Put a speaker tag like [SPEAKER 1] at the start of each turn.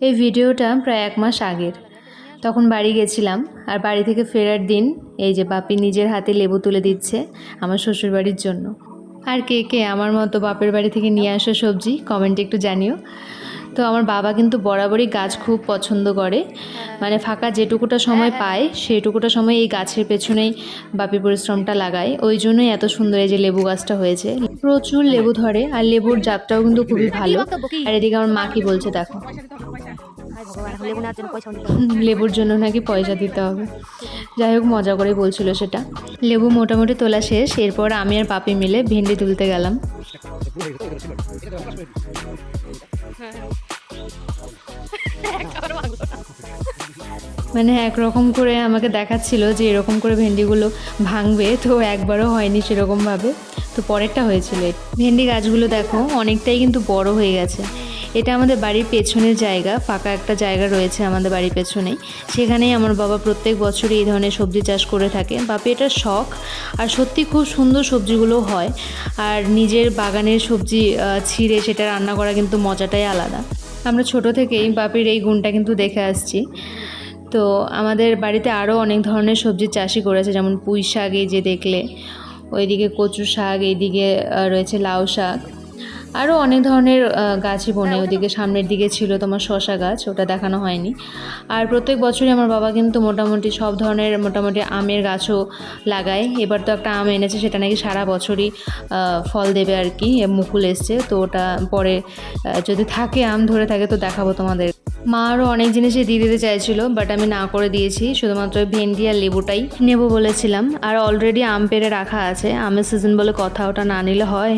[SPEAKER 1] এই ভিডিওটা প্রায় 1 মাস আগের। তখন বাড়ি গেছিলাম, আর বাড়ি থেকে ফেরার দিন এই যে বাপি নিজের হাতে লেবু তুলে দিচ্ছে আমার শ্বশুরবাড়ির জন্য। আর কে কে আমার মতো বাপের বাড়ি থেকে নিয়ে আসা সবজি কমেন্টে একটু জানিও। তো আমার বাবা কিন্তু বরাবরই গাছ খুব পছন্দ করে, মানে ফাঁকা যেটুকুটা সময় পায় সেটুকুটা সময় এই গাছের পেছনেই বাপি পরিশ্রমটা লাগায়। ওই জন্যই এত সুন্দর এই যে লেবু গাছটা হয়েছে, প্রচুর লেবু ধরে, আর লেবুর জাতটাও কিন্তু খুবই ভালো। আর এদিকে আমার মা কি বলছে দেখো, লেবুর জন্য নাকি পয়সা দিতে হবে। যাই হোক, মজা করে বলছিল সেটা। লেবু মোটামুটি তোলা শেষ, এরপর আমি আর পাপি মিলে ভেন্ডি তুলতে গেলাম। মানে একরকম করে আমাকে দেখাচ্ছিল যে এরকম করে ভেন্ডিগুলো ভাঙবে, তো একবারও হয়নি সেরকমভাবে, তো পরেরটা হয়েছিল। ভেন্ডি গাছগুলো দেখো অনেকটাই কিন্তু বড় হয়ে গেছে। এটা আমাদের বাড়ির পেছনের জায়গা, ফাঁকা একটা জায়গা রয়েছে আমাদের বাড়ির পেছনেই, সেখানেই আমার বাবা প্রত্যেক বছরই এই ধরনের সবজি চাষ করে থাকে। বাপি এটা শখ, আর সত্যি খুব সুন্দর সবজিগুলো হয়। আর নিজের বাগানের সবজি ছিঁড়ে সেটা রান্না করা কিন্তু মজাটাই আলাদা। আমরা ছোট থেকেই বাপির এই গুণটা কিন্তু দেখে আসছি। তো আমাদের বাড়িতে আরও অনেক ধরনের সবজির চাষই করেছে, যেমন পুঁই শাক এই যে দেখলে, ওইদিকে কচু শাক, এইদিকে রয়েছে লাউ শাক, আরও অনেক ধরনের গাছই বনে। ওদিকে সামনের দিকে ছিল তোমার শশা গাছ, ওটা দেখানো হয়নি। আর প্রত্যেক বছরই আমার বাবা কিন্তু মোটামুটি সব ধরনের মোটামুটি আমের গাছও লাগায়। এবার তো একটা আম এনেছে, সেটা নাকি সারা বছরই ফল দেবে আর কি, মুকুল এসছে, তো ওটা পরে যদি থাকে আম ধরে থাকে তো দেখাবো তোমাদের। মা আরও অনেক জিনিসই দিয়ে দিতে চাইছিল, বাট আমি না করে দিয়েছি, শুধুমাত্র ভেন্ডি আর লেবুটাই নেব বলেছিলাম। আর অলরেডি আম পেড়ে রাখা আছে, আমের সিজন বলে কথা, ওটা না নিলে হয়।